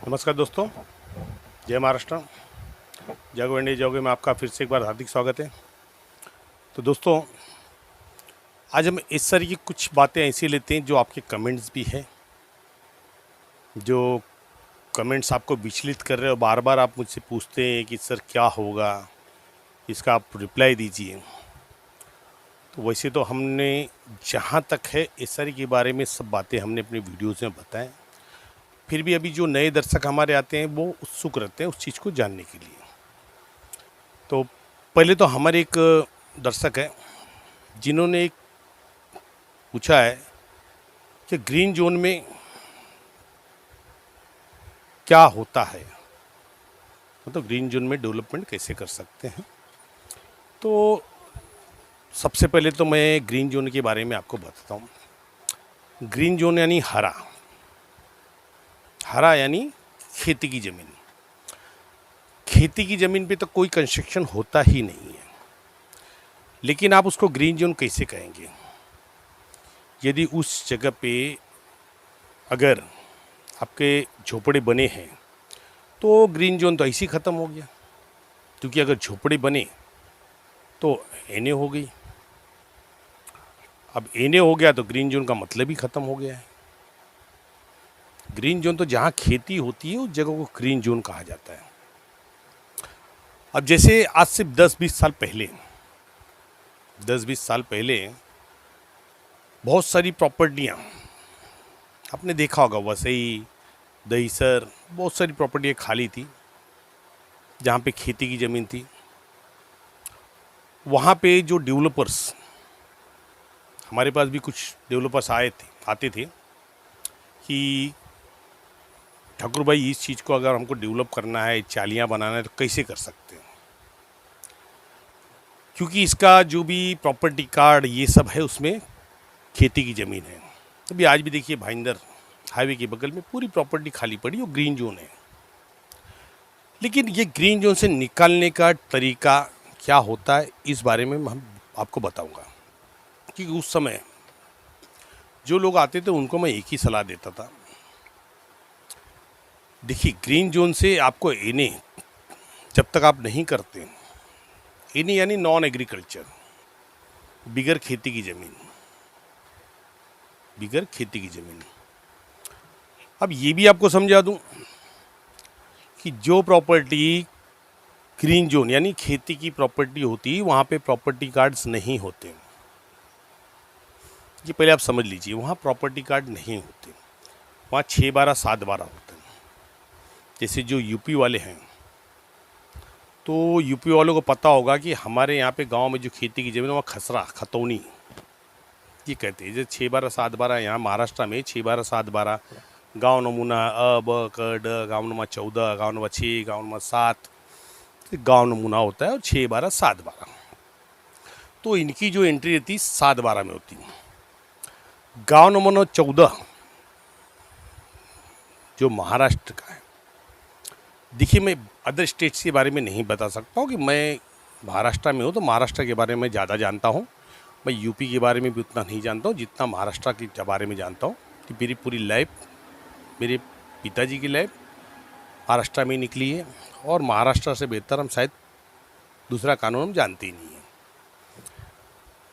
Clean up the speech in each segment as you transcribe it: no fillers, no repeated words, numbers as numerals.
नमस्कार दोस्तों, जय महाराष्ट्र। जागो इंडिया जागो में आपका फिर से एक बार हार्दिक स्वागत है। तो दोस्तों, आज हम इस तरह की कुछ बातें ऐसी लेते हैं जो आपके कमेंट्स भी हैं, जो कमेंट्स आपको विचलित कर रहे हो। बार बार आप मुझसे पूछते हैं कि सर क्या होगा, इसका आप रिप्लाई दीजिए। तो वैसे तो हमने जहाँ तक है इस तरह के बारे में सब बातें हमने अपनी वीडियोज़ में बताएं, फिर भी अभी जो नए दर्शक हमारे आते हैं वो उत्सुक रहते हैं उस चीज़ को जानने के लिए। तो पहले तो हमारे एक दर्शक है जिन्होंने एक पूछा है कि ग्रीन जोन में क्या होता है, मतलब ग्रीन जोन में डेवलपमेंट कैसे कर सकते हैं। तो सबसे पहले तो मैं ग्रीन जोन के बारे में आपको बताता हूँ। ग्रीन जोन यानी हरा, हरा यानी खेती की ज़मीन। खेती की ज़मीन पे तो कोई कंस्ट्रक्शन होता ही नहीं है, लेकिन आप उसको ग्रीन जोन कैसे कहेंगे? यदि उस जगह पे अगर आपके झोपड़े बने हैं तो ग्रीन जोन तो ऐसे ही ख़त्म हो गया, क्योंकि अगर झोपड़े बने तो एने हो गई। अब एने हो गया तो ग्रीन जोन का मतलब ही ख़त्म हो गया है। ग्रीन जोन तो जहाँ खेती होती है उस जगह को ग्रीन जोन कहा जाता है। अब जैसे आज से 10-20 साल पहले, 10-20 साल पहले बहुत सारी प्रॉपर्टियाँ आपने देखा होगा, वसई, दहीसर, बहुत सारी प्रॉपर्टियाँ खाली थी जहाँ पे खेती की ज़मीन थी। वहाँ पे जो डेवलपर्स, हमारे पास भी कुछ डेवलपर्स आते थे कि ठाकुर भाई इस चीज़ को अगर हमको डेवलप करना है, चालियाँ बनाना है तो कैसे कर सकते हैं, क्योंकि इसका जो भी प्रॉपर्टी कार्ड ये सब है उसमें खेती की ज़मीन है। अभी आज भी देखिए भाईंदर हाईवे के बगल में पूरी प्रॉपर्टी खाली पड़ी, वो ग्रीन जोन है। लेकिन ये ग्रीन जोन से निकालने का तरीका क्या होता है इस बारे में हम आपको बताऊंगा, क्योंकि उस समय जो लोग आते थे उनको मैं एक ही सलाह देता था। देखिए, ग्रीन जोन से आपको एने जब तक आप नहीं करते, एने यानी नॉन एग्रीकल्चर, बिगर खेती की ज़मीन, बिगर खेती की ज़मीन। अब ये भी आपको समझा दूं कि जो प्रॉपर्टी ग्रीन जोन यानी खेती की प्रॉपर्टी होती है वहाँ पे प्रॉपर्टी कार्ड्स नहीं होते। ये पहले आप समझ लीजिए, वहाँ प्रॉपर्टी कार्ड नहीं होते, वहाँ 6/12/7/12 होते हैं। जैसे जो यूपी वाले हैं, तो यूपी वालों को पता होगा कि हमारे यहाँ पे गांव में जो खेती की ज़मीन वहाँ खसरा, खतौनी ये कहते हैं। जैसे 6/12/7/12 यहाँ महाराष्ट्र में 6/12/7/12 गाँव नमूना अ ब क ड, गाँव नंबर 14, गाँव नंबर 6, गाँव नंबर 7 गाँव नमूना होता है, और 6/12/7/12। तो इनकी जो एंट्री रहती है 7/12 में होती है। गाँव नंबर 14 जो महाराष्ट्र का है, देखिए मैं अदर स्टेट्स के बारे में नहीं बता सकता हूँ कि मैं महाराष्ट्र में हूँ तो महाराष्ट्र के बारे में ज़्यादा जानता हूँ। मैं यूपी के बारे में भी उतना नहीं जानता हूँ जितना महाराष्ट्र के बारे में जानता हूँ, कि मेरी पूरी लाइफ, मेरे पिताजी की लाइफ महाराष्ट्र में निकली है, और महाराष्ट्र से बेहतर हम शायद दूसरा कानून हम जानते ही नहीं है।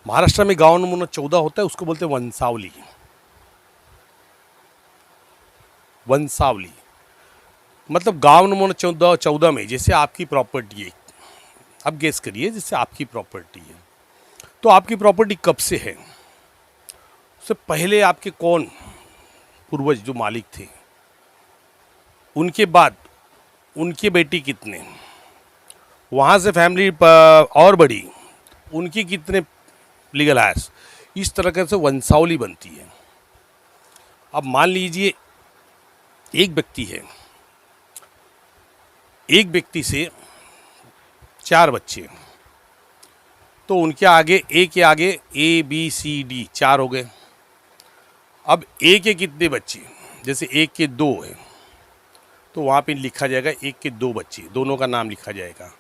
महाराष्ट्र में गाँव नंबर 14 होता है, उसको बोलते हैं वंशावली। वंशावली मतलब गाँव नंबर 14 में जैसे आपकी प्रॉपर्टी है, अब गेस करिए, जैसे आपकी प्रॉपर्टी है तो आपकी प्रॉपर्टी कब से है, उससे पहले आपके कौन पूर्वज जो मालिक थे, उनके बाद उनके बेटी कितने, वहाँ से फैमिली और बड़ी, उनकी कितने लीगल आयस, इस तरह से वंशावली बनती है। अब मान लीजिए एक व्यक्ति है, एक व्यक्ति से 4 बच्चे, तो उनके आगे ए के आगे ABCD 4 हो गए। अब ए के कितने बच्चे, जैसे एक के 2 है तो वहाँ पे लिखा जाएगा एक के 2 बच्चे, दोनों का नाम लिखा जाएगा।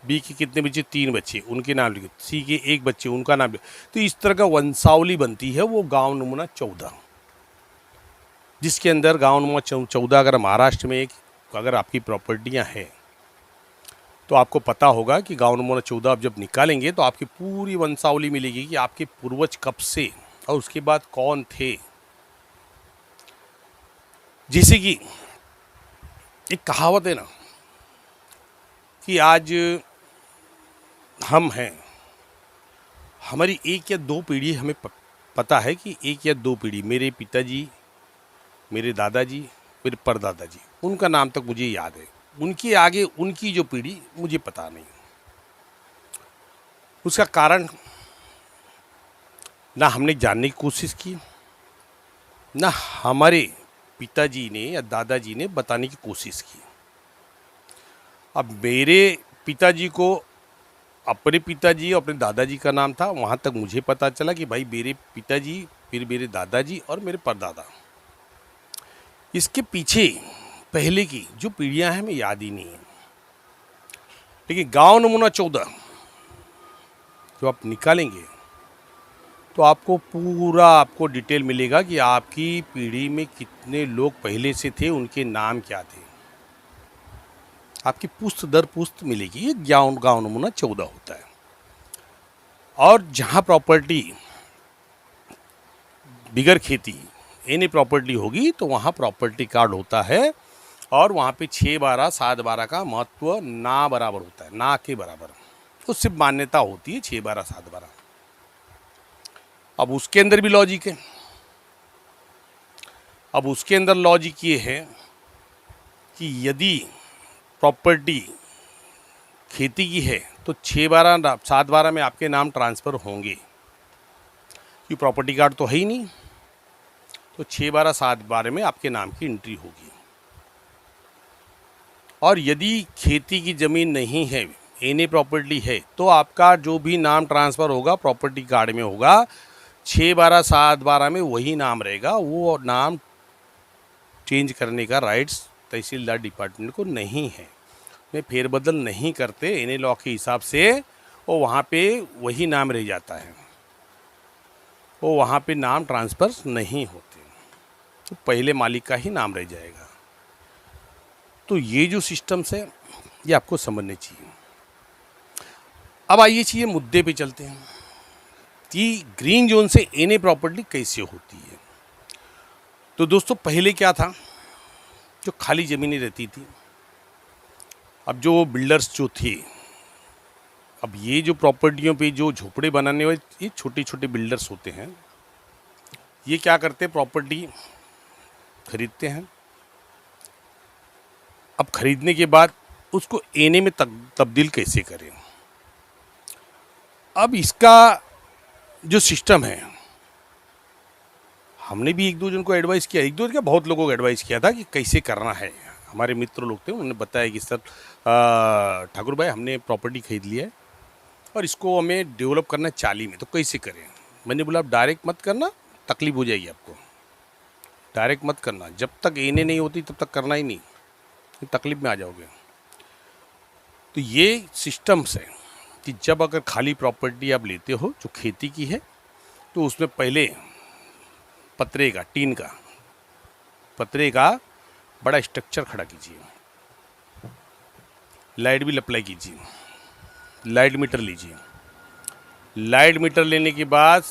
बी के कितने बच्चे, 3 बच्चे, उनके नाम लिखे। सी के 1 बच्चे, उनका नाम। तो इस तरह का वंशावली बनती है, वो गांव नमूना 14, जिसके अंदर गांव नंबर 14 अगर महाराष्ट्र में एक अगर आपकी प्रॉपर्टियां हैं तो आपको पता होगा कि गांव नंबर 14 आप जब निकालेंगे तो आपकी पूरी वंशावली मिलेगी कि आपके पूर्वज कब से और उसके बाद कौन थे। जैसे कि एक कहावत है ना कि आज हम हैं, हमारी एक या दो पीढ़ी हमें पता है कि एक या दो पीढ़ी, मेरे पिताजी, मेरे दादाजी, मेरे परदादाजी, उनका नाम तक मुझे याद है। उनके आगे उनकी जो पीढ़ी मुझे पता नहीं। उसका कारण ना हमने जानने की कोशिश की, ना हमारे पिताजी ने या दादाजी ने बताने की कोशिश की। अब मेरे पिताजी को अपने पिताजी और अपने दादाजी का नाम था, वहाँ तक मुझे पता चला कि भाई मेरे पिताजी, फिर मेरे दादाजी और मेरे परदादा। इसके पीछे पहले की जो पीढ़ियाँ हैं हमें याद ही नहीं है। लेकिन गांव नमूना 14 जो आप निकालेंगे तो आपको डिटेल मिलेगा कि आपकी पीढ़ी में कितने लोग पहले से थे, उनके नाम क्या थे। आपकी पुश्त दर पुश्त मिलेगी। ये गांव नमूना 14 होता है। और जहां प्रॉपर्टी बिगर खेती एनी प्रॉपर्टी होगी तो वहां प्रॉपर्टी कार्ड होता है और वहां पे 6/12 7/12 का महत्व ना बराबर होता है, ना के बराबर। उससे मान्यता होती है 6/12 7/12। अब उसके अंदर भी लॉजिक है। अब उसके अंदर लॉजिक ये है कि यदि प्रॉपर्टी खेती की है तो 6/12 7/12 में आपके नाम ट्रांसफ़र होंगे, क्योंकि प्रॉपर्टी कार्ड तो है ही नहीं। तो 6/12 7/12 में आपके नाम की एंट्री होगी। और यदि खेती की ज़मीन नहीं है, एनी प्रॉपर्टी है, तो आपका जो भी नाम ट्रांसफ़र होगा प्रॉपर्टी कार्ड में होगा 6/12 7/12 में वही नाम रहेगा। वो नाम चेंज करने का राइट्स तहसीलदार डिपार्टमेंट को नहीं है। वे फेरबदल नहीं करते एनी लॉ के हिसाब से, वो वहाँ पे वही नाम रह जाता है, वो वहाँ पे नाम ट्रांसफ़र नहीं होते, तो पहले मालिक का ही नाम रह जाएगा। तो ये जो सिस्टम्स है ये आपको समझने चाहिए। अब आइए चाहिए मुद्दे पे चलते हैं कि ग्रीन जोन से एनी प्रॉपर्टी कैसे होती है। तो दोस्तों पहले क्या था, जो खाली ज़मीनें रहती थी। अब जो बिल्डर्स जो थे, अब ये जो प्रॉपर्टियों पे जो झोपड़े बनाने वाले ये छोटे छोटे बिल्डर्स होते हैं, ये क्या करते हैं, प्रॉपर्टी खरीदते हैं। अब खरीदने के बाद उसको एने में तब्दील कैसे करें। अब इसका जो सिस्टम है, हमने भी एक दो जन को एडवाइस किया, एक दो क्या बहुत लोगों को एडवाइस किया था कि कैसे करना है। हमारे मित्र लोग थे, उन्होंने बताया कि सर ठाकुर भाई हमने प्रॉपर्टी खरीद लिया है और इसको हमें डेवलप करना है 40 में, तो कैसे करें। मैंने बोला आप डायरेक्ट मत करना, तकलीफ हो जाएगी आपको। डायरेक्ट मत करना, जब तक एने नहीं होती तब तक करना ही नहीं, तकलीफ में आ जाओगे। तो ये सिस्टम्स है कि जब अगर खाली प्रॉपर्टी आप लेते हो जो खेती की है, तो उसमें पहले पतरे का, टीन का, पतरे का बड़ा स्ट्रक्चर खड़ा कीजिए, लाइट बिल अप्लाई कीजिए, लाइट मीटर लीजिए। लाइट मीटर लेने के बाद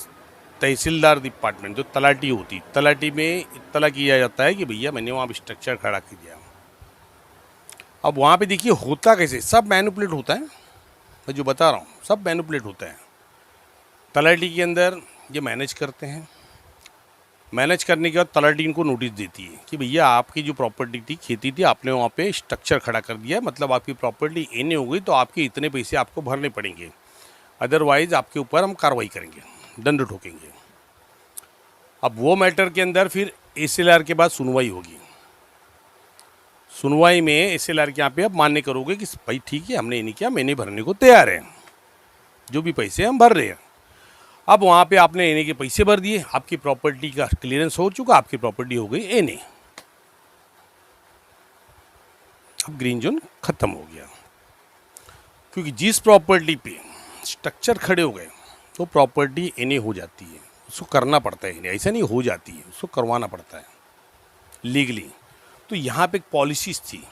तहसीलदार डिपार्टमेंट जो तलाटी होती, तलाटी में इत्तला किया जाता है कि भैया मैंने वहाँ स्ट्रक्चर खड़ा किया। अब वहाँ पे देखिए होता कैसे, सब मैनिपुलेट होता है। मैं जो बता रहा हूँ सब मैनिपुलेट होता है। तलाटी के अंदर ये मैनेज करते हैं, मैनेज करने के बाद तलाटी इनको नोटिस देती है कि भैया आपकी जो प्रॉपर्टी थी, खेती थी, आपने वहाँ पे स्ट्रक्चर खड़ा कर दिया, मतलब आपकी प्रॉपर्टी एने हो गई, तो आपके इतने पैसे आपको भरने पड़ेंगे, अदरवाइज़ आपके ऊपर हम कार्रवाई करेंगे, दंड ठोकेंगे। अब वो मैटर के अंदर फिर एसएलआर के बाद सुनवाई होगी। सुनवाई में एसएलआर के यहाँ पे आप मान्य करोगे कि भाई ठीक है, हमने ये नहीं किया, मैंने भरने को तैयार है, जो भी पैसे हम भर रहे हैं। अब वहाँ पे आपने एने के पैसे भर दिए, आपकी प्रॉपर्टी का क्लियरेंस हो चुका, आपकी प्रॉपर्टी हो गई एने। अब ग्रीन जोन खत्म हो गया, क्योंकि जिस प्रॉपर्टी पे स्ट्रक्चर खड़े हो गए तो प्रॉपर्टी एने हो जाती है। उसको करना पड़ता है, ऐसा नहीं हो जाती है, उसको करवाना पड़ता है लीगली। तो यहाँ पे एक पॉलिसीज थी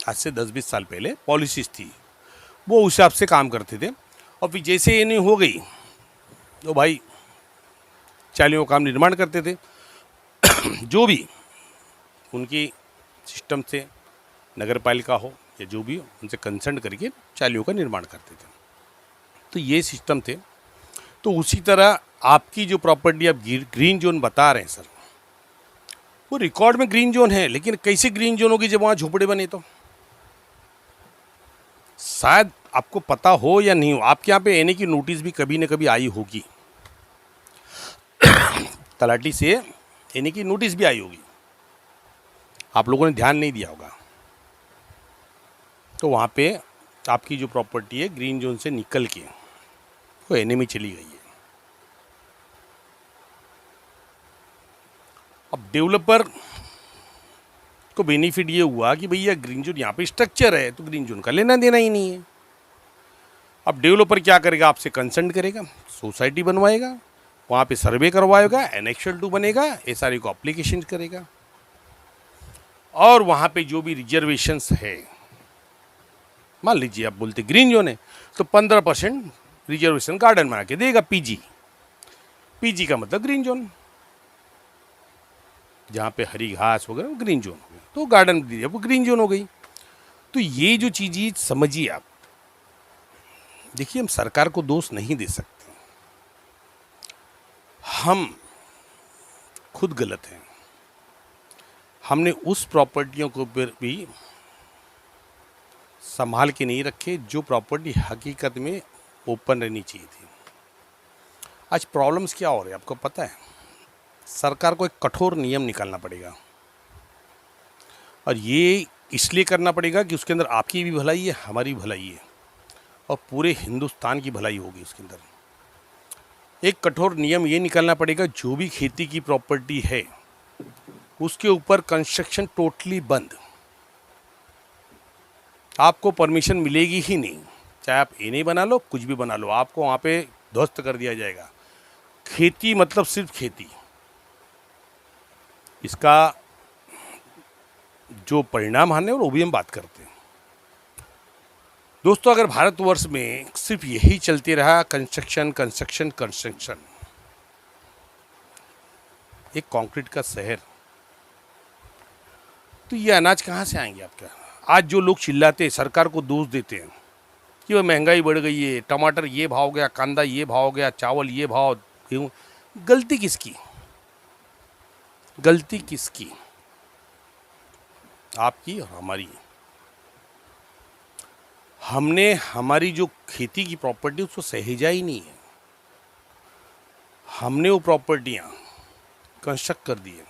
आज से 10-20 साल पहले पॉलिसीज़ थी, वो उस हिसाब से काम करते थे। और फिर जैसे ये नहीं हो गई तो भाई चालियों का काम निर्माण करते थे। जो भी उनकी सिस्टम से नगर पालिका हो या जो भी हो, उनसे कंसल्ट करके चालियों का निर्माण करते थे। तो ये सिस्टम थे। तो उसी तरह आपकी जो प्रॉपर्टी आप ग्रीन जोन बता रहे हैं सर, वो रिकॉर्ड में ग्रीन जोन है, लेकिन कैसे ग्रीन जोन होगी जब वहाँ झोपड़े बने? तो शायद आपको पता हो या नहीं हो, आपके यहाँ पे आने की नोटिस भी कभी न कभी आई होगी, तलाटी से आने की नोटिस भी आई होगी, आप लोगों ने ध्यान नहीं दिया होगा। तो वहाँ पे आपकी जो प्रॉपर्टी है ग्रीन जोन से निकल के वो एनए में चली गई है। अब डेवलपर को बेनिफिट ये हुआ कि भैया ग्रीन जोन यहाँ पे स्ट्रक्चर है तो ग्रीन जोन का लेना देना ही नहीं है। अब डेवलपर क्या करेगा? आपसे कंसल्ट करेगा, सोसाइटी बनवाएगा, वहाँ पे सर्वे करवाएगा, एनेक्शल 2 बनेगा, एसआरई को अप्लीकेशन करेगा, और वहाँ पे जो भी रिजर्वेशंस है, मान लीजिए आप बोलते ग्रीन जोन है तो 15% रिजर्वेशन गार्डन बना के देगा। पीजी का मतलब ग्रीन जोन, जहाँ पे हरी घास वगैरह ग्रीन जोन हो गया, तो गार्डन दीजिए, वो ग्रीन जोन हो गई। तो ये जो चीज़ें समझिए आप। देखिए, हम सरकार को दोष नहीं दे सकते, हम खुद गलत हैं। हमने उस प्रॉपर्टियों को भी संभाल के नहीं रखे जो प्रॉपर्टी हकीकत में ओपन रहनी चाहिए थी। आज प्रॉब्लम्स क्या हो रहे हैं आपको पता है? सरकार को एक कठोर नियम निकालना पड़ेगा, और ये इसलिए करना पड़ेगा कि उसके अंदर आपकी भी भलाई है, हमारी भलाई है, और पूरे हिंदुस्तान की भलाई होगी उसके अंदर। एक कठोर नियम ये निकालना पड़ेगा, जो भी खेती की प्रॉपर्टी है उसके ऊपर कंस्ट्रक्शन टोटली बंद, आपको परमिशन मिलेगी ही नहीं। चाहे आप एनए बना लो, कुछ भी बना लो, आपको वहाँ पे ध्वस्त कर दिया जाएगा। खेती मतलब सिर्फ खेती। इसका जो परिणाम आने और वो भी हम बात करते हैं। दोस्तों, अगर भारतवर्ष में सिर्फ यही चलते रहा, कंस्ट्रक्शन कंस्ट्रक्शन कंस्ट्रक्शन, एक कंक्रीट का शहर, तो ये अनाज कहाँ से आएंगे आपका? आज जो लोग चिल्लाते हैं, सरकार को दोष देते हैं कि वह महंगाई बढ़ गई है, टमाटर ये भाव हो गया, कांदा ये भाव हो गया, चावल ये भाव, गेहूँ, गलती किसकी? गलती किसकी? आपकी और हमारी। हमने हमारी जो खेती की प्रॉपर्टी उसको सहेजा ही नहीं है, हमने वो प्रॉपर्टियां कंस्ट्रक्ट कर दी है।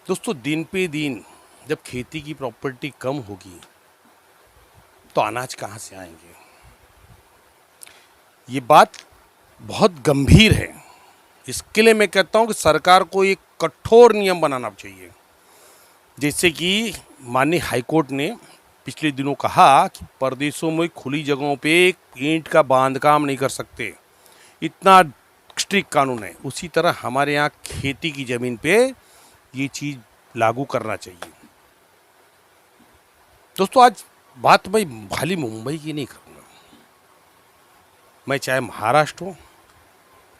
दोस्तों, दिन पे दिन जब खेती की प्रॉपर्टी कम होगी तो अनाज कहाँ से आएंगे? ये बात बहुत गंभीर है। इसके लिए मैं कहता हूँ कि सरकार को एक कठोर नियम बनाना चाहिए। जैसे कि माननीय हाईकोर्ट ने पिछले दिनों कहा कि परदेशों में खुली जगहों पे ईंट का बांधकाम नहीं कर सकते, इतना स्ट्रिक्ट कानून है। उसी तरह हमारे यहाँ खेती की ज़मीन पे ये चीज़ लागू करना चाहिए। दोस्तों, आज बात मैं खाली मुंबई की नहीं करूँगा, मैं चाहे महाराष्ट्र हो,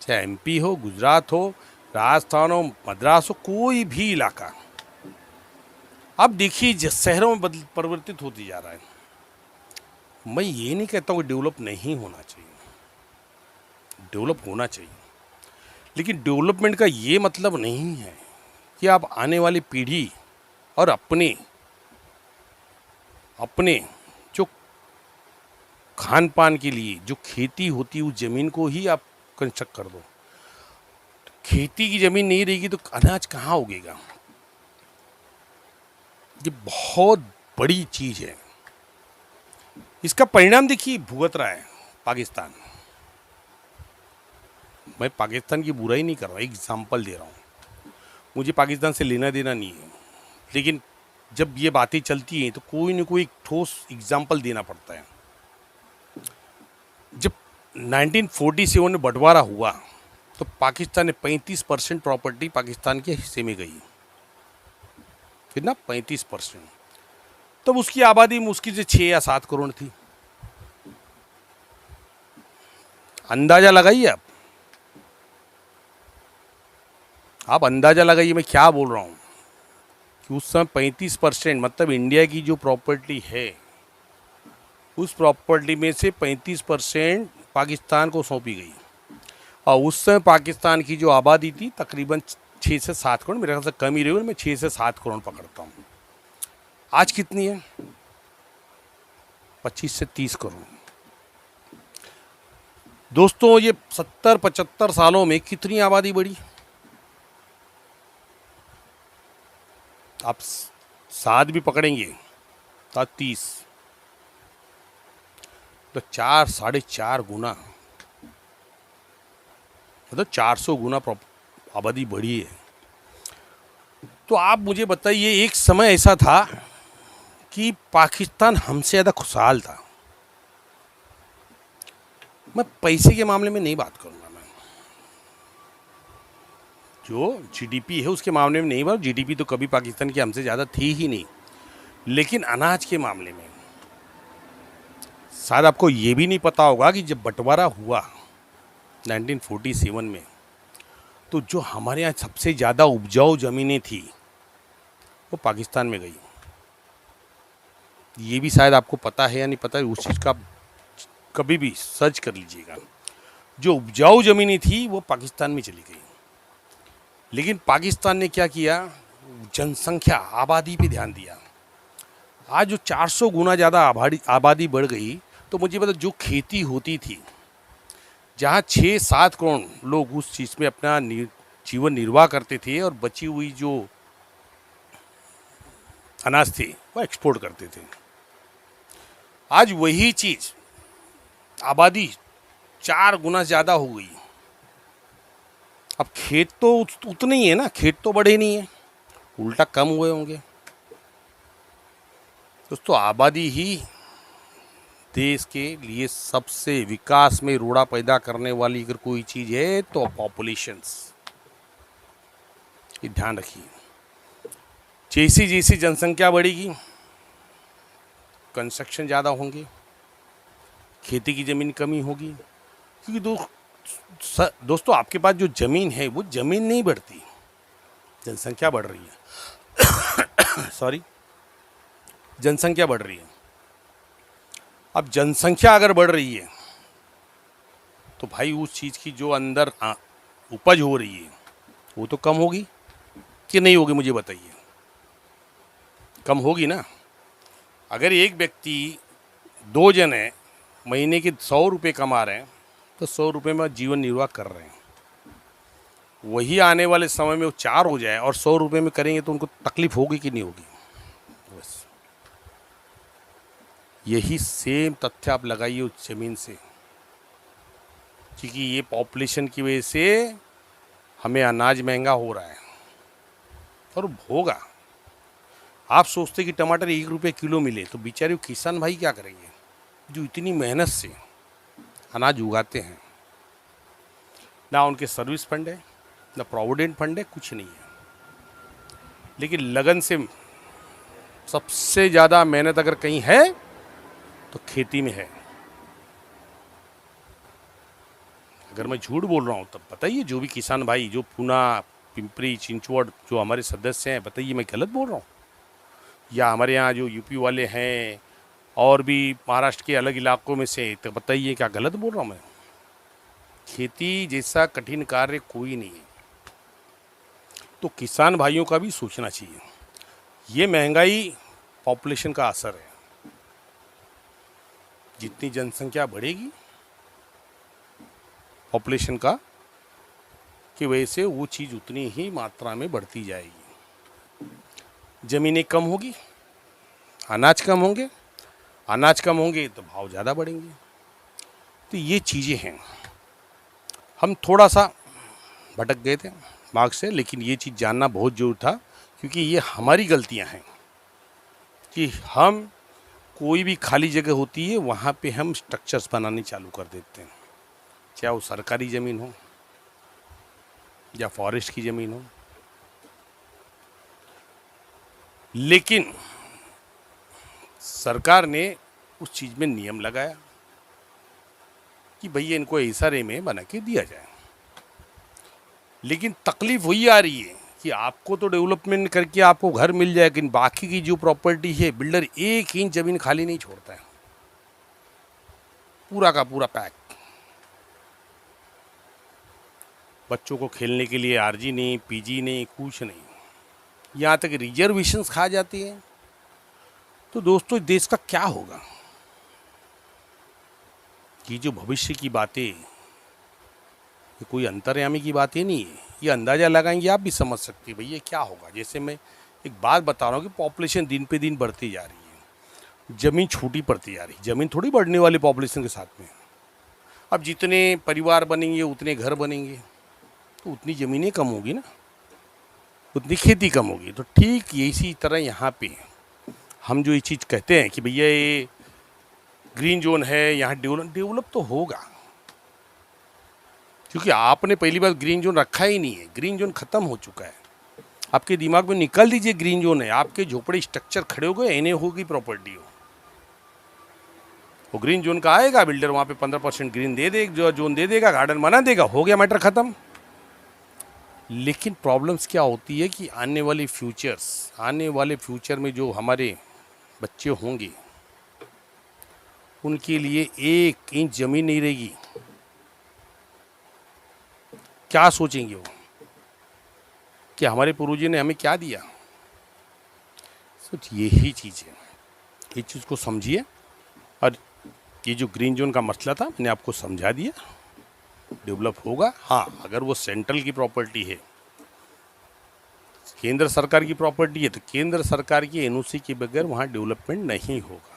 चाहे एमपी हो, गुजरात हो, राजस्थान हो, मद्रास हो, कोई भी इलाका, अब देखिए शहरों में परिवर्तित होती जा रहा है। मैं ये नहीं कहता हूँ कि डेवलप नहीं होना चाहिए, डेवलप होना चाहिए, लेकिन डेवलपमेंट का ये मतलब नहीं है कि आप आने वाली पीढ़ी और अपने जो खान पान के लिए जो खेती होती है उस ज़मीन को ही आप कंस्ट्रक्ट कर दो। खेती की ज़मीन नहीं रहेगी तो अनाज कहाँ उगेगा? ये बहुत बड़ी चीज़ है। इसका परिणाम देखिए भुगत रहा है पाकिस्तान। मैं पाकिस्तान की बुराई नहीं कर रहा, एग्जाम्पल दे रहा हूँ। मुझे पाकिस्तान से लेना देना नहीं है, लेकिन जब ये बातें चलती हैं तो कोई न कोई ठोस एग्जाम्पल देना पड़ता है। जब 1947 में बंटवारा हुआ तो पाकिस्तान ने 35% प्रॉपर्टी पाकिस्तान के हिस्से में गई, कितना? 35%। तब उसकी आबादी मुश्किल से 6 या 7 करोड़ थी। अंदाजा लगाइए आप अंदाजा लगाइए मैं क्या बोल रहा हूँ कि उस समय 35% मतलब इंडिया की जो प्रॉपर्टी है उस प्रॉपर्टी में से 35% पाकिस्तान को सौंपी गई। और उस समय पाकिस्तान की जो आबादी थी तकरीबन 6 से 7 करोड़, मेरे ख्याल से कम ही रही, मैं 6 से 7 करोड़ पकड़ता हूँ। आज कितनी है? 25 से 30 करोड़। दोस्तों ये 70-75 सालों में कितनी आबादी बढ़ी? आप 7 भी पकड़ेंगे तो 30, तो 4-4.5 गुना, मतलब 400 गुना आबादी बढ़ी है। तो आप मुझे बताइए, एक समय ऐसा था कि पाकिस्तान हमसे ज़्यादा खुशहाल था। मैं पैसे के मामले में नहीं बात करूंगा, मैं जो जीडीपी है उसके मामले में नहीं बात। जीडीपी तो कभी पाकिस्तान की हमसे ज़्यादा थी ही नहीं, लेकिन अनाज के मामले में शायद आपको ये भी नहीं पता होगा कि जब बंटवारा हुआ 1947 में, तो जो हमारे यहाँ सबसे ज़्यादा उपजाऊ ज़मीनें थी वो पाकिस्तान में गई। ये भी शायद आपको पता है या नहीं पता है, उस चीज़ का कभी भी सर्च कर लीजिएगा। जो उपजाऊ ज़मीनें थी वो पाकिस्तान में चली गई। लेकिन पाकिस्तान ने क्या किया? जनसंख्या, आबादी पे ध्यान दिया। आज जो 400 गुना ज़्यादा आबादी बढ़ गई, तो मुझे पता जो खेती होती थी, जहाँ 6-7 करोड़ लोग उस चीज़ में अपना जीवन निर्वाह करते थे और बची हुई जो अनाज थे वो एक्सपोर्ट करते थे। आज वही चीज़ आबादी 4 गुना ज़्यादा हो गई। अब खेत तो उतने ही है ना, खेत तो बढ़े नहीं है, उल्टा कम हुए होंगे। दोस्तों आबादी ही देश के लिए सबसे विकास में रोड़ा पैदा करने वाली अगर कोई चीज़ है तो पॉपुलेशंस, ये ध्यान रखिए। जैसी जैसी जनसंख्या बढ़ेगी कंस्ट्रक्शन ज़्यादा होंगे, खेती की ज़मीन कमी होगी। क्योंकि दोस्तों आपके पास जो ज़मीन है वो ज़मीन नहीं बढ़ती, जनसंख्या बढ़ रही है सॉरी, जनसंख्या बढ़ रही है। अब जनसंख्या अगर बढ़ रही है तो भाई उस चीज़ की जो अंदर उपज हो रही है वो तो कम होगी कि नहीं होगी? मुझे बताइए, कम होगी ना। अगर एक व्यक्ति 2 जने महीने के 100 रुपये कमा रहे हैं तो 100 रुपये में जीवन निर्वाह कर रहे हैं। वही आने वाले समय में वो 4 हो जाए और 100 रुपये में करेंगे तो उनको तकलीफ होगी कि नहीं होगी? बस यही सेम तथ्य आप लगाइए उस ज़मीन से, क्योंकि ये पॉपुलेशन की वजह से हमें अनाज महंगा हो रहा है और होगा। आप सोचते कि टमाटर 1 रुपये किलो मिले तो बेचारे किसान भाई क्या करेंगे जो इतनी मेहनत से अनाज उगाते हैं? ना उनके सर्विस फंड है, ना प्रोविडेंट फंड है, कुछ नहीं है। लेकिन लगन से सबसे ज़्यादा मेहनत अगर कहीं है तो खेती में है। अगर मैं झूठ बोल रहा हूँ तब बताइए, जो भी किसान भाई जो पूना, पिंपरी चिंचवड़ जो हमारे सदस्य हैं, बताइए मैं गलत बोल रहा हूँ? या हमारे यहाँ जो यूपी वाले हैं और भी महाराष्ट्र के अलग इलाकों में से, तो बताइए क्या गलत बोल रहा हूँ मैं? खेती जैसा कठिन कार्य कोई नहीं है। तो किसान भाइयों का भी सोचना चाहिए। ये महंगाई पॉपुलेशन का असर है। जितनी जनसंख्या बढ़ेगी पॉपुलेशन का की वजह से वो चीज़ उतनी ही मात्रा में बढ़ती जाएगी। ज़मीनें कम होगी, अनाज कम होंगे, अनाज कम होंगे तो भाव ज़्यादा बढ़ेंगे। तो ये चीज़ें हैं। हम थोड़ा सा भटक गए थे मार्ग से, लेकिन ये चीज़ जानना बहुत ज़रूर था, क्योंकि ये हमारी गलतियां हैं कि हम कोई भी खाली जगह होती है वहाँ पे हम स्ट्रक्चर्स बनाने चालू कर देते हैं, चाहे वो सरकारी ज़मीन हो या फॉरेस्ट की ज़मीन हो। लेकिन सरकार ने उस चीज़ में नियम लगाया कि भैया इनको ऐसा रे में बना के दिया जाए, लेकिन तकलीफ वही आ रही है कि आपको तो डेवलपमेंट करके आपको घर मिल जाए, लेकिन बाकी की जो प्रॉपर्टी है बिल्डर 1 इंच ज़मीन खाली नहीं छोड़ता है, पूरा का पूरा पैक। बच्चों को खेलने के लिए आरजी नहीं, पीजी नहीं, कुछ नहीं, यहाँ तक रिजर्वेशंस खा जाती हैं। तो दोस्तों देश का क्या होगा? ये जो भविष्य की बातें, ये कोई अंतर्यामी की बातें नहीं है, ये अंदाज़ा लगाएंगे आप भी समझ सकते हैं भैया क्या होगा। जैसे मैं एक बात बता रहा हूँ कि पॉपुलेशन दिन पे दिन बढ़ती जा रही है, ज़मीन छोटी पड़ती जा रही है, ज़मीन थोड़ी बढ़ने वाली पॉपुलेशन के साथ में। अब जितने परिवार बनेंगे उतने घर बनेंगे, तो उतनी ज़मीनें कम होगी ना, उतनी खेती कम होगी। तो ठीक इसी तरह यहाँ पे हम जो ये चीज़ कहते हैं कि भैया ये ग्रीन जोन है, यहाँ डेवलप तो होगा, क्योंकि आपने पहली बार ग्रीन जोन रखा ही नहीं है। ग्रीन जोन ख़त्म हो चुका है, आपके दिमाग में निकाल दीजिए ग्रीन जोन है। आपके झोपड़े स्ट्रक्चर खड़े हो गए, एनए होगी प्रॉपर्टी हो, वो ग्रीन जोन का आएगा बिल्डर, वहाँ पे 15% ग्रीन दे दे, जो जोन दे देगा, गार्डन बना देगा, हो गया मैटर ख़त्म। लेकिन प्रॉब्लम्स क्या होती है कि आने वाले फ्यूचर में जो हमारे बच्चे होंगे उनके लिए 1 इंच ज़मीन नहीं रहेगी। क्या सोचेंगे वो कि हमारे पूर्वजों ने हमें क्या दिया? सोच यही चीज़ है, ये चीज़ को समझिए। और ये जो ग्रीन जोन का मसला था मैंने आपको समझा दिया, डेवलप होगा। हाँ, अगर वो सेंट्रल की प्रॉपर्टी है, केंद्र सरकार की प्रॉपर्टी है, तो केंद्र सरकार की एनओसी के बगैर वहाँ डेवलपमेंट नहीं होगा।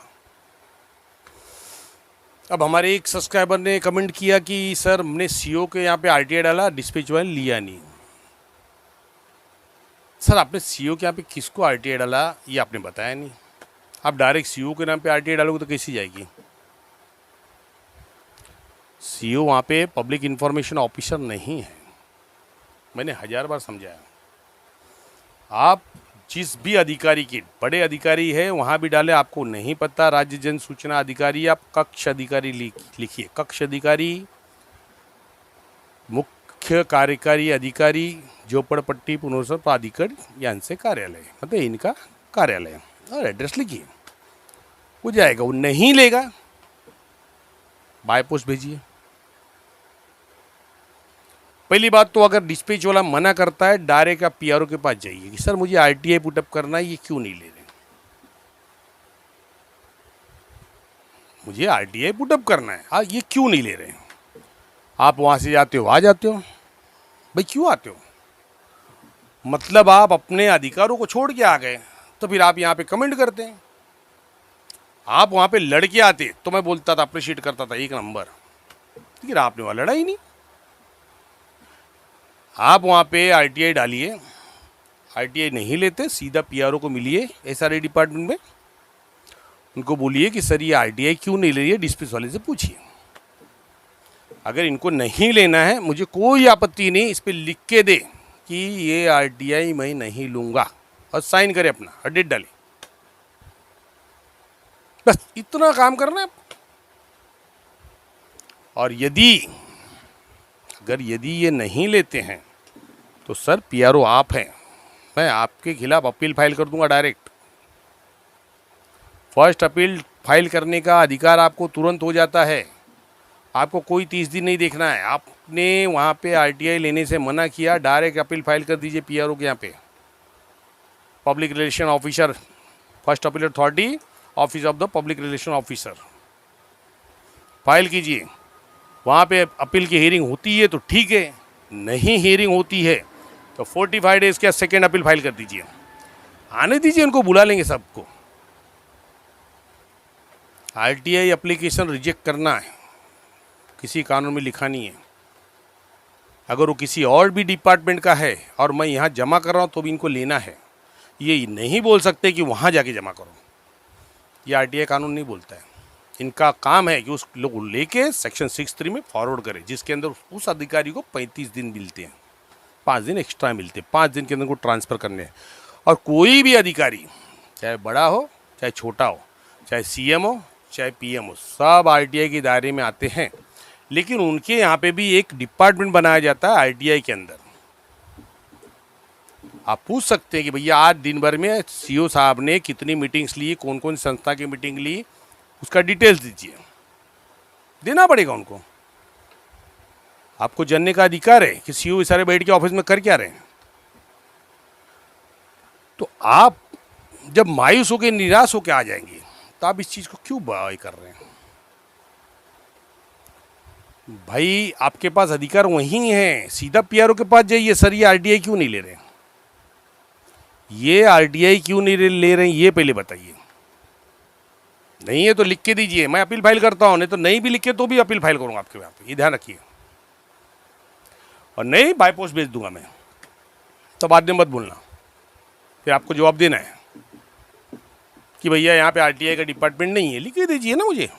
अब हमारे एक सब्सक्राइबर ने कमेंट किया कि सर हमने सीओ के यहाँ पे आरटीआई डाला, डिस्पैच वाले लिया नहीं। सर आपने सीओ के यहाँ पे किसको आरटीआई डाला ये आपने बताया नहीं। आप डायरेक्ट सीओ के नाम पे आरटीआई डालोगे तो कैसी जाएगी? सीओ वहाँ पे पब्लिक इन्फॉर्मेशन ऑफिसर नहीं है, मैंने 1000 बार समझाया। आप जिस भी अधिकारी के बड़े अधिकारी है वहाँ भी डाले, आपको नहीं पता राज्य जन सूचना अधिकारी, आप कक्ष अधिकारी लिखिए। कक्ष अधिकारी, मुख्य कार्यकारी अधिकारी, झोपड़पट्टी पुनर्वास प्राधिकरण यांचे कार्यालय, मतलब इनका कार्यालय, और एड्रेस लिखिए, हो जाएगा। वो नहीं लेगा, बाय पोस्ट भेजिए। पहली बात तो अगर डिस्पैच वाला मना करता है, डायरेक्ट आप पीआरओ के पास जाइए कि सर मुझे आरटीआई पुटअप करना है, ये क्यों नहीं ले रहे? मुझे आरटीआई पुटअप करना है, हाँ, ये क्यों नहीं ले रहे? आप वहाँ से जाते हो, आ जाते हो, भाई क्यों आते हो? मतलब आप अपने अधिकारों को छोड़ के आ गए, तो फिर आप यहाँ पे कमेंट करते हैं। आप वहाँ पे लड़के आते तो मैं बोलता था, अप्रिशिएट करता था, 1 नंबर, लेकिन आपने वहाँ लड़ा ही नहीं। आप वहाँ पे आरटीआई डालिए, आरटीआई नहीं लेते सीधा पीआरओ को मिलिए एसआरए डिपार्टमेंट में, उनको बोलिए कि सर ये आरटीआई क्यों नहीं ले रही है, डिस्पैच वाले से पूछिए। अगर इनको नहीं लेना है, मुझे कोई आपत्ति नहीं, इस पर लिख के दे कि ये आरटीआई मैं नहीं लूँगा, और साइन करे अपना और डेट डाले, बस इतना काम करना है। और यदि ये नहीं लेते हैं तो सर पीआरओ आप हैं, मैं आपके खिलाफ अपील फाइल कर दूंगा डायरेक्ट। फर्स्ट अपील फाइल करने का अधिकार आपको तुरंत हो जाता है, आपको कोई 30 दिन नहीं देखना है। आपने वहाँ पे आरटीआई लेने से मना किया, डायरेक्ट अपील फाइल कर दीजिए पीआरओ के यहाँ पे। Public relation officer, first appeal authority, office of the public relation officer, file कीजिए। वहाँ पे अपील की हियरिंग होती है तो ठीक है, नहीं हियरिंग होती है तो 45 डेज के सेकेंड अपील फाइल कर दीजिए। आने दीजिए, उनको बुला लेंगे सबको। आरटीआई एप्लीकेशन रिजेक्ट करना है, किसी कानून में लिखा नहीं है। अगर वो किसी और भी डिपार्टमेंट का है और मैं यहाँ जमा कर रहा हूँ तो भी इनको लेना है, ये नहीं बोल सकते कि वहाँ जाके जमा करो, ये आरटीआई कानून नहीं बोलता है। इनका काम है कि उस लोग लेके सेक्शन 63 में फॉरवर्ड करें, जिसके अंदर उस अधिकारी को 35 दिन मिलते हैं, 5 दिन एक्स्ट्रा मिलते हैं, 5 दिन के अंदर को ट्रांसफ़र करने हैं। और कोई भी अधिकारी चाहे बड़ा हो चाहे छोटा हो, चाहे सीएम हो चाहे पीएम हो, सब आरटीआई के दायरे में आते हैं। लेकिन उनके यहाँ पे भी एक डिपार्टमेंट बनाया जाता है आरटीआई के अंदर। आप पूछ सकते हैं कि भैया आज दिन भर में सीओ साहब ने कितनी मीटिंग्स ली, कौन कौन संस्था की मीटिंग ली, उसका डिटेल्स दीजिए। देना पड़ेगा उनको। आपको जानने का अधिकार है कि सीओ सारे बैठ के ऑफिस में कर क्या रहे हैं। तो आप जब मायूस होकर निराश होकर आ जाएंगे तो आप इस चीज को क्यों बाय कर रहे हैं? भाई आपके पास अधिकार वहीं है, सीधा पीआरओ के पास जाइए, सर ये आरटीआई क्यों नहीं ले रहे हैं, ये आरटीआई क्यों नहीं ले रहे हैं, ये पहले बताइए। नहीं है तो लिख के दीजिए, मैं अपील फाइल करता हूं, नहीं तो नहीं भी लिखे तो भी अपील फाइल करूंगा आपके यहाँ पे, ये ध्यान रखिए। और नहीं बाय पोस्ट भेज दूंगा मैं, तो बाद में मत बोलना, फिर आपको जवाब देना है कि भैया यहाँ पे आरटीआई का डिपार्टमेंट नहीं है, लिख के दीजिए ना मुझे।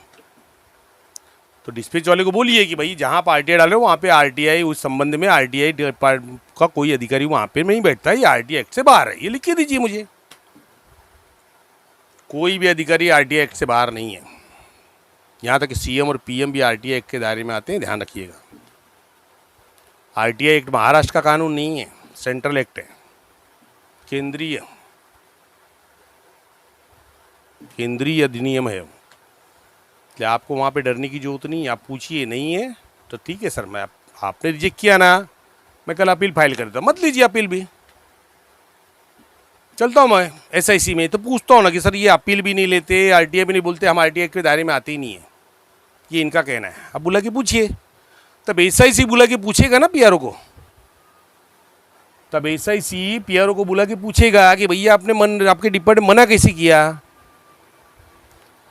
तो डिस्पैच वाले को बोलिए कि भाई जहाँ आप आरटीआई डाल रहे हो वहाँ पे आरटीआई, उस संबंध में आरटीआई डिपार्टमेंट का कोई अधिकारी वहाँ पे नहीं बैठता है, ये आरटीआई एक्ट से बाहर है, ये लिख के दीजिए मुझे। कोई भी अधिकारी आरटीआई एक्ट से बाहर नहीं है, यहाँ तक कि सीएम और पीएम भी आरटीआई एक्ट के दायरे में आते हैं, ध्यान रखिएगा। आरटीआई एक्ट महाराष्ट्र का कानून नहीं है, सेंट्रल एक्ट है, केंद्रीय अधिनियम है। इसलिए आपको वहाँ पे डरने की जरूरत नहीं है। आप पूछिए, नहीं है तो ठीक है सर, मैं आपने रिजेक्ट किया ना, मैं कल अपील फाइल कर देता, मत लीजिए अपील भी। चलता हूँ मैं एसआईसी में तो पूछता हूँ ना कि सर ये अपील भी नहीं लेते, आरटीआई भी नहीं बोलते, हम आरटीआई के दायरे में आते ही नहीं है, ये इनका कहना है। अब बुला के पूछिए, तब एसआईसी बुला के पूछेगा ना पीआरओ को, तब एसआईसी पीआरओ को बुला के पूछेगा कि भैया आपने आपके डिपार्टमेंट मना कैसे किया,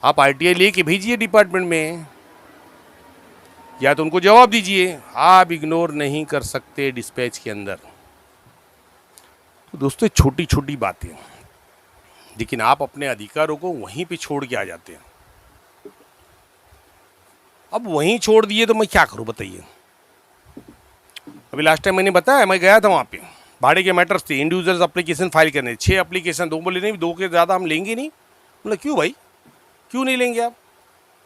आप आरटीआई लेके भेजिए डिपार्टमेंट में, या तो उनको जवाब दीजिए। आप इग्नोर नहीं कर सकते डिस्पैच के अंदर। तो दोस्तों छोटी छोटी बातें, लेकिन आप अपने अधिकारों को वहीं पे छोड़ के आ जाते हैं। अब वहीं छोड़ दिए तो मैं क्या करूं बताइए। अभी लास्ट टाइम मैंने बताया, मैं गया था वहाँ पे, भाड़े के मैटर्स थे, इंडिविजुअल्स एप्लीकेशन फाइल करने, 6 एप्लीकेशन, 2 बोले नहीं 2 के ज़्यादा हम लेंगे नहीं। बोला क्यों भाई, क्यों नहीं लेंगे आप?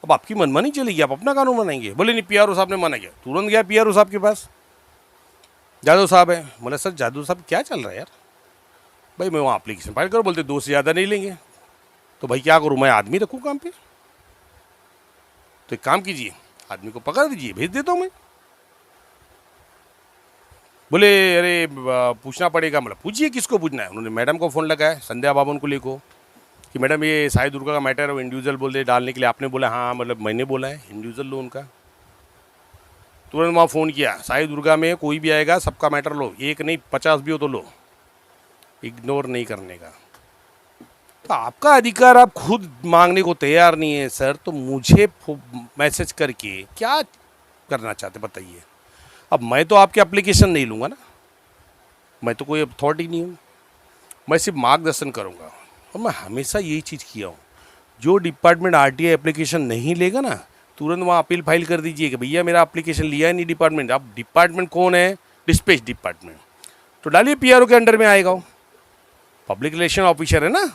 अब आपकी मनमानी चलेगी, आप अपना कानून बनाएंगे। बोले नहीं पीआरओ साहब ने मना किया। तुरंत गया पीआरओ साहब के पास, जादव साहब है। बोला सर जादव साहब क्या चल रहा है यार, भाई मैं वहाँ एप्लीकेशन फाइल करो, बोलते 2 से ज़्यादा नहीं लेंगे। तो भाई क्या करूँ, मैं आदमी रखूँ काम पे? तो एक काम कीजिए, आदमी को पकड़ दीजिए, भेज देता हूँ मैं। बोले अरे पूछना पड़ेगा। मतलब पूछिए किसको पूछना है। उन्होंने मैडम को फ़ोन लगाया, संध्या बाबन को लेको, कि मैडम ये साई दुर्गा का मैटर है, इंडिविजुअल बोल डालने के लिए। आपने बोला हाँ, मतलब मैंने बोला है इंडिविजुअल लो उनका। तुरंत वहाँ फ़ोन किया, साई दुर्गा में कोई भी आएगा सबका मैटर लो, एक नहीं 50 भी हो तो लो, इग्नोर नहीं करने का। तो आपका अधिकार आप खुद मांगने को तैयार नहीं है सर, तो मुझे मैसेज करके क्या करना चाहते बताइए। अब मैं तो आपके एप्लीकेशन नहीं लूँगा ना, मैं तो कोई अथॉरिटी नहीं हूँ, मैं सिर्फ मार्गदर्शन करूँगा। और मैं हमेशा यही चीज़ किया हूँ, जो डिपार्टमेंट आरटीआई एप्लीकेशन नहीं लेगा ना, तुरंत वहाँ अपील फाइल कर दीजिए कि भैया मेरा एप्लीकेशन लिया है नहीं डिपार्टमेंट। अब डिपार्टमेंट कौन है? Dispatch department. तो डालिए पीआरओ के अंडर में आएगा, वो पब्लिक रिलेशन ऑफिसर है ना,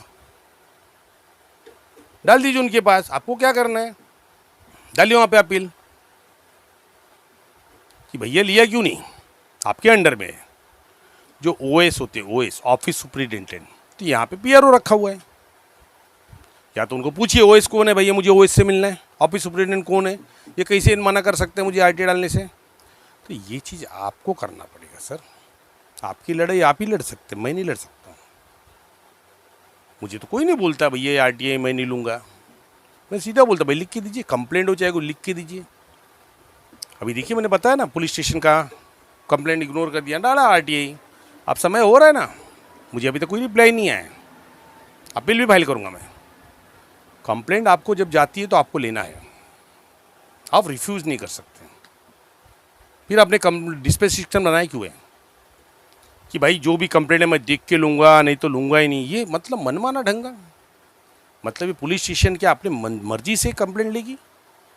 डाल दीजिए उनके पास। आपको क्या करना है, डालिए वहाँ पे अपील कि भैया लिया क्यों नहीं, आपके अंडर में है। जो ओएस होते हैं, ओएस ऑफिस सुपरिटेंडेंट, तो यहाँ पे पीआरओ रखा हुआ है। या तो उनको पूछिए ओएस कौन है भैया, मुझे ओएस से मिलना है, ऑफिस सुपरिटेंडेंट कौन है, ये कैसे मना कर सकते हैं मुझे आरटीआई डालने से। तो ये चीज़ आपको करना पड़ेगा सर। आपकी लड़ाई आप ही लड़ सकते, मैं नहीं लड़ सकता हूँ। मुझे तो कोई नहीं बोलता भैया आरटीआई मैं नहीं लूँगा, मैं सीधा बोलता भाई लिख के दीजिए, कंप्लेंट हो जाएगा लिख के दीजिए। अभी देखिए मैंने बताया ना, पुलिस स्टेशन का कंप्लेंट इग्नोर कर दिया, डाला आरटीआई। अब समय हो रहा है ना, मुझे अभी तक कोई रिप्लाई नहीं आया, अपील भी फाइल करूँगा मैं। कंप्लेंट आपको जब जाती है तो आपको लेना है, आप रिफ्यूज़ नहीं कर सकते। फिर आपने डिस्पैच सिस्टम बनाया क्यों है कि भाई जो भी कंप्लेंट है मैं देख के लूँगा, नहीं तो लूँगा ही नहीं। ये मतलब मनमाना ढंगा, मतलब ये पुलिस स्टेशन क्या अपने मर्जी से कंप्लेंट लेगी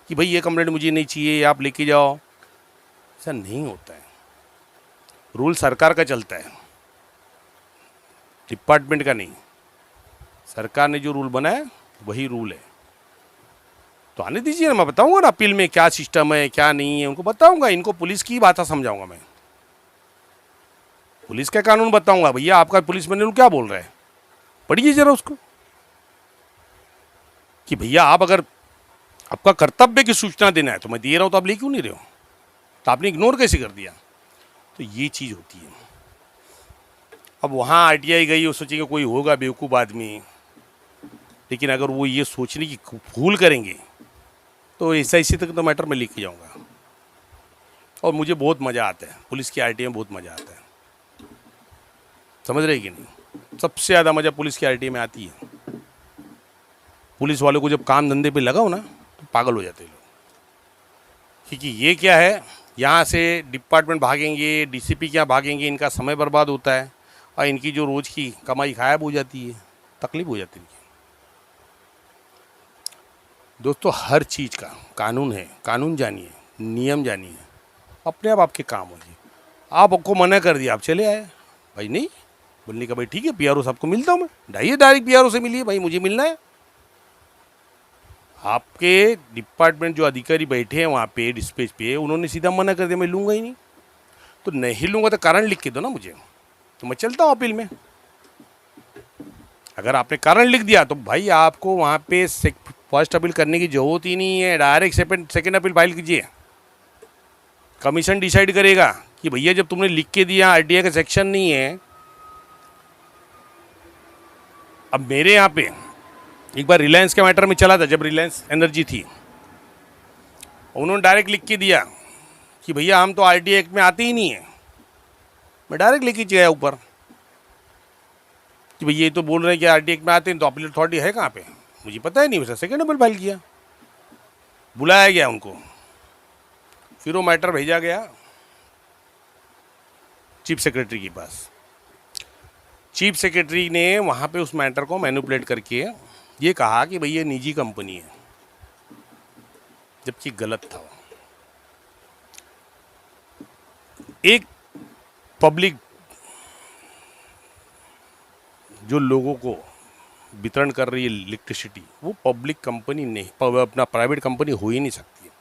कि भाई ये कंप्लेंट मुझे नहीं चाहिए, आप लेके जाओ? ऐसा नहीं होता है। रूल सरकार का चलता है, डिपार्टमेंट का नहीं। सरकार ने जो रूल बनाया वही रूल है। तो आने दीजिए ना, मैं बताऊंगा ना अपील में क्या सिस्टम है क्या नहीं है, उनको बताऊंगा। इनको पुलिस की भाषा समझाऊंगा मैं, पुलिस का कानून बताऊंगा। भैया आपका पुलिस मैनुअल क्या बोल रहा है, पढ़िए जरा उसको, कि भैया आप अगर आपका कर्तव्य की सूचना देना है तो मैं दे रहा हूं, तो आप ले क्यों नहीं रहे हो, तो आपने इग्नोर कैसे कर दिया। तो ये चीज़ होती है। अब वहाँ आरटीआई गई, वो सोचेंगे कोई होगा बेवकूफ़ आदमी, लेकिन अगर वो ये सोचने की भूल करेंगे तो एसआईसी तक तो मैटर में लेके जाऊंगा। और मुझे बहुत मज़ा आता है पुलिस की आरटीआई में, बहुत मज़ा आता है, समझ रहे कि नहीं। सबसे ज़्यादा मज़ा पुलिस की आरटीआई में आती है। पुलिस वालों को जब काम धंधे पे लगाओ ना तो पागल हो जाते हैं लोग, क्योंकि ये क्या है, यहाँ से डिपार्टमेंट भागेंगे, डीसीपी क्या भागेंगे, इनका समय बर्बाद होता है और इनकी जो रोज़ की कमाई गायब हो जाती है, तकलीफ हो जाती है इनकी। दोस्तों हर चीज़ का कानून है, कानून जानिए, नियम जानिए, अपने आप आपके काम होंगे। आपको मना कर दिया, आप चले आए, भाई नहीं बोलने का, भाई ठीक है पीआरओ साहब को मिलता हूँ मैं, ढाइए डायरेक्ट पीआरओ से मिलिए, भाई मुझे मिलना है। आपके डिपार्टमेंट जो अधिकारी बैठे हैं वहाँ पे डिस्पैच पे, उन्होंने सीधा मना कर दिया मैं लूँगा ही नहीं, तो नहीं लूँगा तो कारण लिख के दो ना मुझे, तो मैं चलता हूँ अपील में। अगर आपने कारण लिख दिया तो भाई आपको वहाँ पे फर्स्ट अपील करने की जरूरत ही नहीं है, डायरेक्ट सेकेंड अपील फाइल कीजिए। कमीशन डिसाइड करेगा कि भैया जब तुमने लिख के दिया, आरटीआई का सेक्शन नहीं है। अब मेरे यहाँ पे एक बार रिलायंस के मैटर में चला था, जब रिलायंस एनर्जी थी, उन्होंने डायरेक्ट लिख के दिया कि भैया हम तो आरटीआई एक्ट में आते ही नहीं है। मैं डायरेक्ट लिख के गया ऊपर कि भैया ये तो बोल रहे हैं कि आरटीआई एक्ट में आते हैं, तो अपील अथॉरिटी है कहाँ पे, मुझे पता ही नहीं। वैसे सेकेंड अपील फाइल किया, बुलाया गया उनको, फिर वो मैटर भेजा गया चीफ सेक्रेटरी के पास। चीफ सेक्रेटरी ने वहाँ पे उस मैटर को मैनिपुलेट करके ये कहा कि भैया निजी कंपनी है, जबकि गलत था। एक पब्लिक जो लोगों को वितरण कर रही है इलेक्ट्रिसिटी, वो पब्लिक कंपनी नहीं, अपना प्राइवेट कंपनी हो ही नहीं सकती है,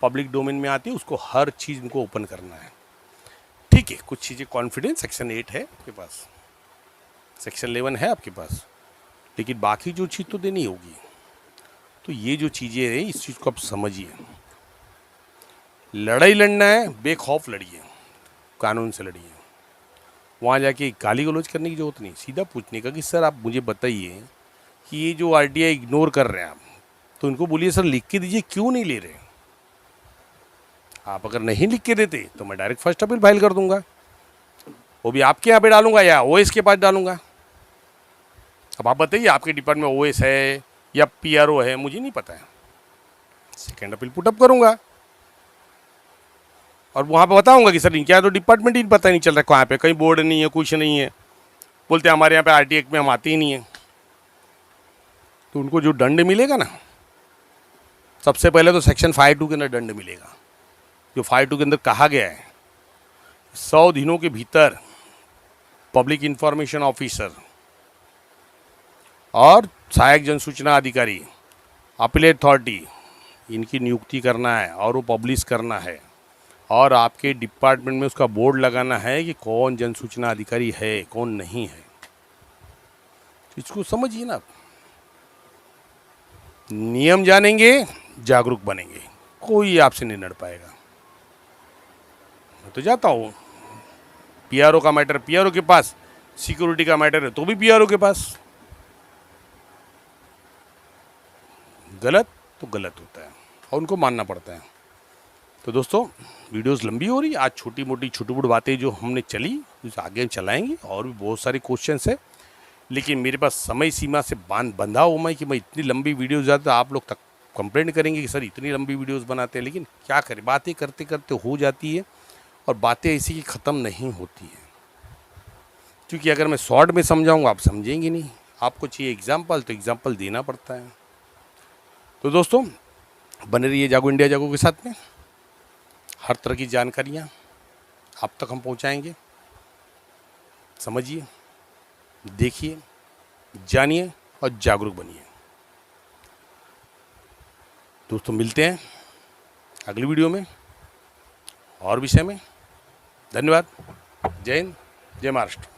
पब्लिक डोमेन में आती है, उसको हर चीज़ उनको ओपन करना है। ठीक है, कुछ चीज़ें कॉन्फिडेंस सेक्शन 8 है आपके पास, सेक्शन 11 है आपके पास, लेकिन बाकी जो चीज़ तो देनी होगी। तो ये जो चीज़ें हैं इस चीज़ को आप समझिए। लड़ाई लड़ना है बेखौफ लड़िए, कानून से लड़िए। वहाँ जाके गाली गलौज करने की जरूरत नहीं, सीधा पूछने का कि सर आप मुझे बताइए कि ये जो आरटीआई इग्नोर कर रहे हैं आप, तो इनको बोलिए सर लिख के दीजिए, क्यों नहीं ले रहे। आप अगर नहीं लिख के देते तो मैं डायरेक्ट फर्स्ट अपील फाइल कर दूंगा, वो भी आपके यहाँ पे डालूंगा या ओएस के पास डालूंगा। अब आप बताइए आपके डिपार्टमेंट में ओएस है या पीआरओ है, मुझे नहीं पता है, सेकेंड अपील पुटअप करूंगा और वहाँ पे बताऊंगा कि सर इनके यहाँ तो डिपार्टमेंट ही पता नहीं चल रहा कहाँ पे, कहीं बोर्ड नहीं है, कुछ नहीं है, बोलते हमारे यहाँ पे आरटीआई एक्ट में हम आते ही नहीं है। तो उनको जो दंड मिलेगा ना, सबसे पहले तो सेक्शन 5(2) के अंदर दंड मिलेगा। जो 5(2) के अंदर कहा गया है 100 दिनों के भीतर पब्लिक इंफॉर्मेशन ऑफिसर और सहायक जन सूचना अधिकारी, अपीलेट अथॉरिटी, इनकी नियुक्ति करना है और वो पब्लिश करना है, और आपके डिपार्टमेंट में उसका बोर्ड लगाना है कि कौन जन सूचना अधिकारी है कौन नहीं है। इसको समझिए ना, नियम जानेंगे जागरूक बनेंगे, कोई आपसे नहीं लड़ पाएगा। मैं तो जाता हूँ, पीआरओ का मैटर पीआरओ के पास, सिक्योरिटी का मैटर है तो भी पीआरओ के पास। गलत तो गलत होता है और उनको मानना पड़ता है। तो दोस्तों वीडियोस लंबी हो रही, आज छोटी मोटी छोटी मोटी बातें जो हमने चली उसे आगे चलाएंगे, और भी बहुत सारे क्वेश्चंस है, लेकिन मेरे पास समय सीमा से बंधा हुआ मैं कि मैं इतनी लंबी वीडियोस जाता, तो आप लोग तक कंप्लेंट करेंगे कि सर इतनी लंबी वीडियोस बनाते हैं, लेकिन क्या करें, बातें करते करते हो जाती है और बातें ऐसी की ख़त्म नहीं होती है। क्योंकि अगर मैं शॉर्ट में समझाऊंगा आप समझेंगे नहीं, आपको चाहिए एग्जाम्पल, तो एग्जाम्पल देना पड़ता है। तो दोस्तों बने रहिए जागो इंडिया जागो के साथ में, हर तरह की जानकारियाँ आप तक हम पहुँचाएंगे। समझिए, देखिए, जानिए और जागरूक बनिए। दोस्तों मिलते हैं अगली वीडियो में और विषय में। धन्यवाद। जय हिंद, जय महाराष्ट्र।